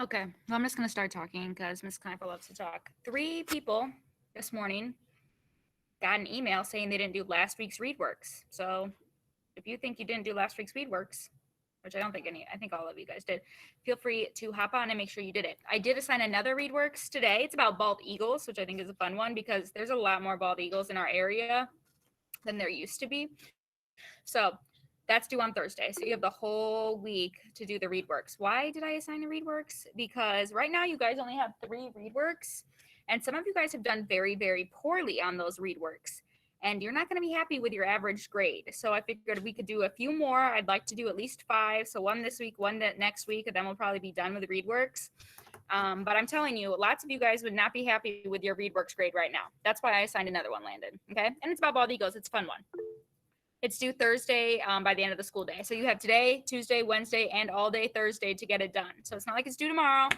Okay, well, I'm just going to start talking because Miss Knifer loves to talk. 3 people this morning got an email saying they didn't do last week's ReadWorks. So if you think you didn't do last week's ReadWorks, which I don't think any, I think all of you guys did, feel free to hop on and make sure you did it. I did assign another ReadWorks today. It's about bald eagles, which I think is a fun one because there's a lot more bald eagles in our area than there used to be. So that's due on Thursday. So you have the whole week to do the ReadWorks. Why did I assign the ReadWorks? Because right now you guys only have 3 ReadWorks, and some of you guys have done very, very poorly on those ReadWorks. And you're not going to be happy with your average grade. So I figured we could do a few more. I'd like to do at least 5. So one this week, one next week, and then we'll probably be done with the ReadWorks. But I'm telling you, lots of you guys would not be happy with your ReadWorks grade right now. That's why I assigned another one, Landon. Okay? And it's about bald eagles. It's a fun one. It's due Thursday by the end of the school day. So you have today, Tuesday, Wednesday, and all day Thursday to get it done. So it's not like it's due tomorrow.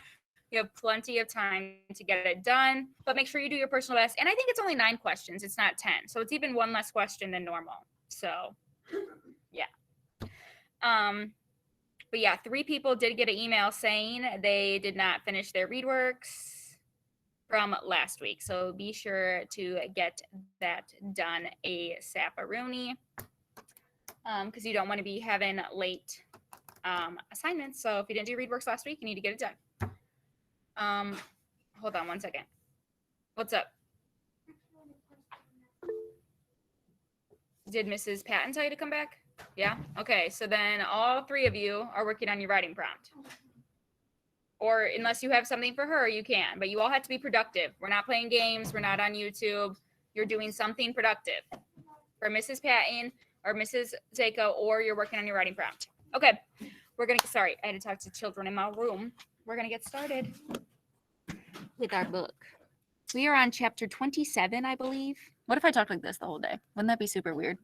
You have plenty of time to get it done, but make sure you do your personal best. And I think it's only 9 questions. It's not 10. So it's even one less question than normal. So yeah. But yeah, 3 people did get an email saying they did not finish their ReadWorks from last week. So be sure to get that done ASAP-a-rooney. Because you don't want to be having late assignments. So if you didn't do ReadWorks last week, you need to get it done. Hold on one second. What's up? Did Mrs. Patton tell you to come back? Yeah? Okay, so then all 3 of you are working on your writing prompt. Or unless you have something for her, you can. But you all have to be productive. We're not playing games. We're not on YouTube. You're doing something productive. For Mrs. Patton or Mrs. Zako, or you're working on your writing prompt. Okay, sorry, I had to talk to children in my room. We're going to get started with our book. We are on chapter 27, I believe. What if I talked like this the whole day? Wouldn't that be super weird?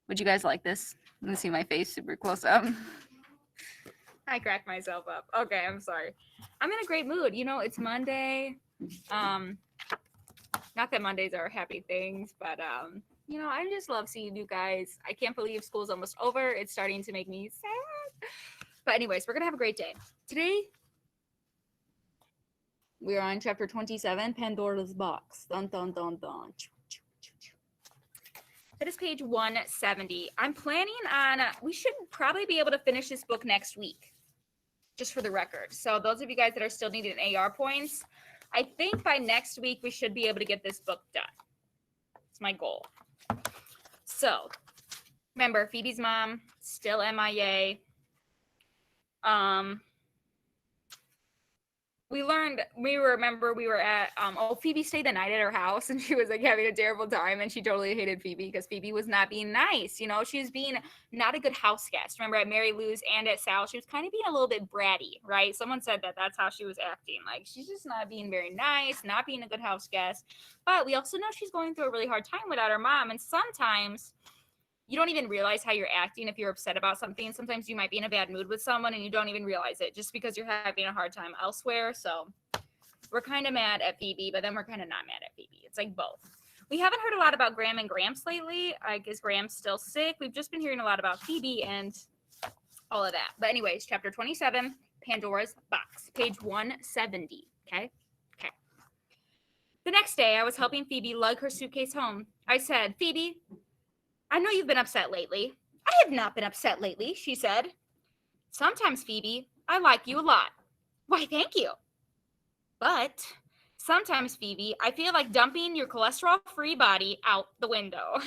Would you guys like this? Let me see my face super close up. I cracked myself up. Okay, I'm sorry. I'm in a great mood. You know, it's Monday. Not that Mondays are happy things, but you know, I just love seeing you guys. I can't believe school's almost over. It's starting to make me sad. But anyways, we're going to have a great day. Today, we are on chapter 27, Pandora's Box. Dun, dun, dun, dun. That is page 170. I'm planning on, we should probably be able to finish this book next week, just for the record. So those of you guys that are still needing AR points, I think by next week, we should be able to get this book done. It's my goal. So, remember, Phoebe's mom, still MIA. We were at, Phoebe stayed the night at her house, and she was like having a terrible time, and she totally hated Phoebe because Phoebe was not being nice. You know, she was being not a good house guest. Remember at Mary Lou's and at Sal, she was kind of being a little bit bratty, right? Someone said that that's how she was acting. Like, she's just not being very nice, not being a good house guest. But we also know she's going through a really hard time without her mom, and sometimes you don't even realize how you're acting if you're upset about something. Sometimes you might be in a bad mood with someone and you don't even realize it just because you're having a hard time elsewhere. So we're kind of mad at Phoebe, but then we're kind of not mad at Phoebe. It's like both. We haven't heard a lot about Graham and Gramps lately. Like, is Gramps still sick? We've just been hearing a lot about Phoebe and all of that. But anyways, chapter 27, Pandora's Box, page 170. Okay. The next day, I was helping Phoebe lug her suitcase home. I said, Phoebe, I know you've been upset lately. I have not been upset lately, she said. Sometimes, Phoebe, I like you a lot. Why, thank you. But sometimes, Phoebe, I feel like dumping your cholesterol-free body out the window.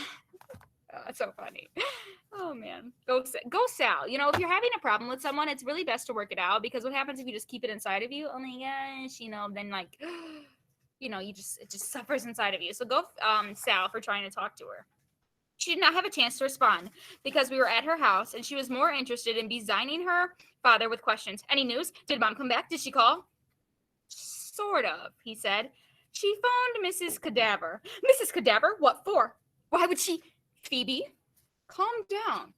Oh, that's so funny. Oh, man. Go Sal. You know, if you're having a problem with someone, it's really best to work it out, because what happens if you just keep it inside of you? Oh, my gosh, you know, then, like, you know, it just suffers inside of you. So go Sal for trying to talk to her. She did not have a chance to respond because we were at her house, and she was more interested in besigning her father with questions. Any news? Did Mom come back? Did she call? Sort of, he said. She phoned Mrs. Cadaver. Mrs. Cadaver? What for? Why would she? Phoebe, calm down.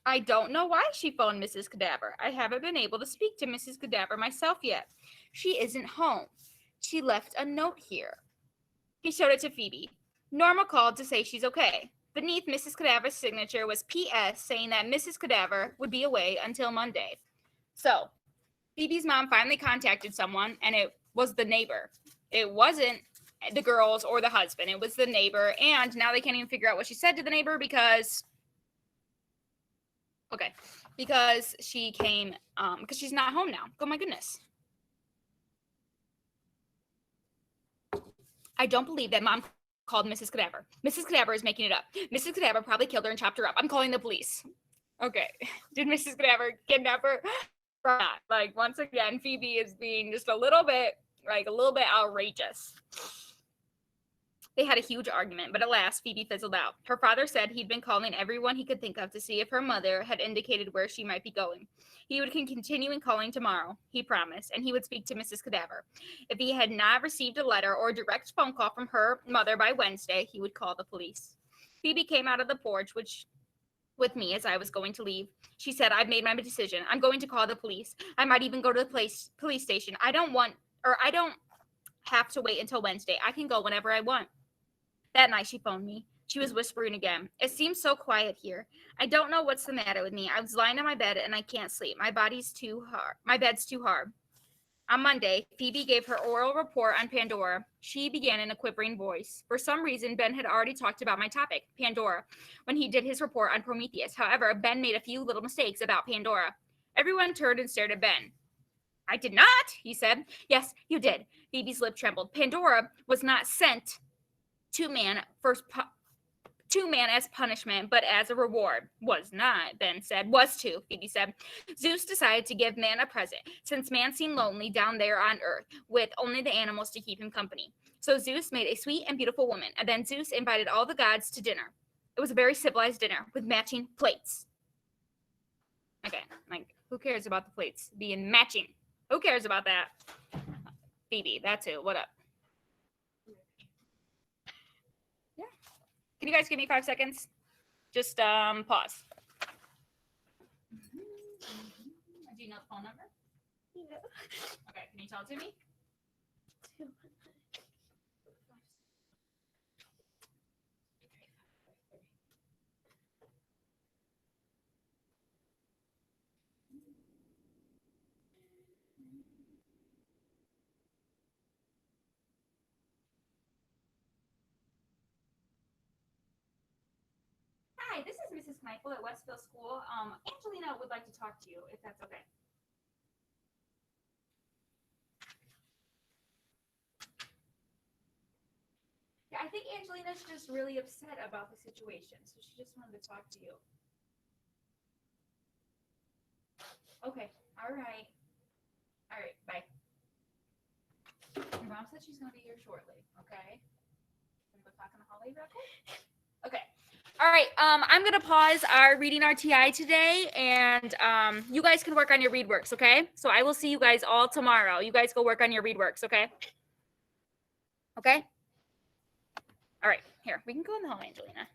I don't know why she phoned Mrs. Cadaver. I haven't been able to speak to Mrs. Cadaver myself yet. She isn't home. She left a note here. He showed it to Phoebe. Norma called to say she's okay. Beneath Mrs. Cadaver's signature was P.S. saying that Mrs. Cadaver would be away until Monday. So, Phoebe's mom finally contacted someone, and it was the neighbor. It wasn't the girls or the husband. It was the neighbor, and now they can't even figure out what she said to the neighbor because she came because she's not home now. Oh my goodness. I don't believe that mom called Mrs. Cadaver. Mrs. Cadaver is making it up. Mrs. Cadaver probably killed her and chopped her up. I'm calling the police. Okay. Did Mrs. Cadaver kidnap her? Not. Like, once again, Phoebe is being just a little bit outrageous. They had a huge argument, but at last Phoebe fizzled out. Her father said he'd been calling everyone he could think of to see if her mother had indicated where she might be going. He would continue in calling tomorrow, he promised, and he would speak to Mrs. Cadaver. If he had not received a letter or a direct phone call from her mother by Wednesday, he would call the police. Phoebe came out of the porch, with me as I was going to leave. She said, I've made my decision. I'm going to call the police. I might even go to the police station. I don't have to wait until Wednesday. I can go whenever I want. That night she phoned me. She was whispering again. It seems so quiet here. I don't know what's the matter with me. I was lying on my bed and I can't sleep. My bed's too hard. On Monday, Phoebe gave her oral report on Pandora. She began in a quivering voice. For some reason, Ben had already talked about my topic, Pandora, when he did his report on Prometheus. However, Ben made a few little mistakes about Pandora. Everyone turned and stared at Ben. I did not, he said. Yes, you did. Phoebe's lip trembled. Pandora was not sent to man as punishment, but as a reward. Was not, Ben said. Was to, Phoebe said. Zeus decided to give man a present, since man seemed lonely down there on Earth, with only the animals to keep him company. So Zeus made a sweet and beautiful woman, and then Zeus invited all the gods to dinner. It was a very civilized dinner, with matching plates. Okay, like, who cares about the plates being matching? Who cares about that? Phoebe, that's who. What up? Can you guys give me 5 seconds? Just pause. Do you know the phone number? Yeah. Okay, can you tell it to me? Hi, this is Mrs. Kneippel at Westfield School. Angelina would like to talk to you, if that's okay. Yeah, I think Angelina's just really upset about the situation, so she just wanted to talk to you. Okay, all right. All right, bye. Your mom said she's going to be here shortly, okay? Can we go talk in the hallway real quick? Okay. All right, I'm going to pause our reading RTI today, and you guys can work on your read works, okay? So I will see you guys all tomorrow. You guys go work on your read works, okay? Okay? All right, here, we can go in the hall, Angelina.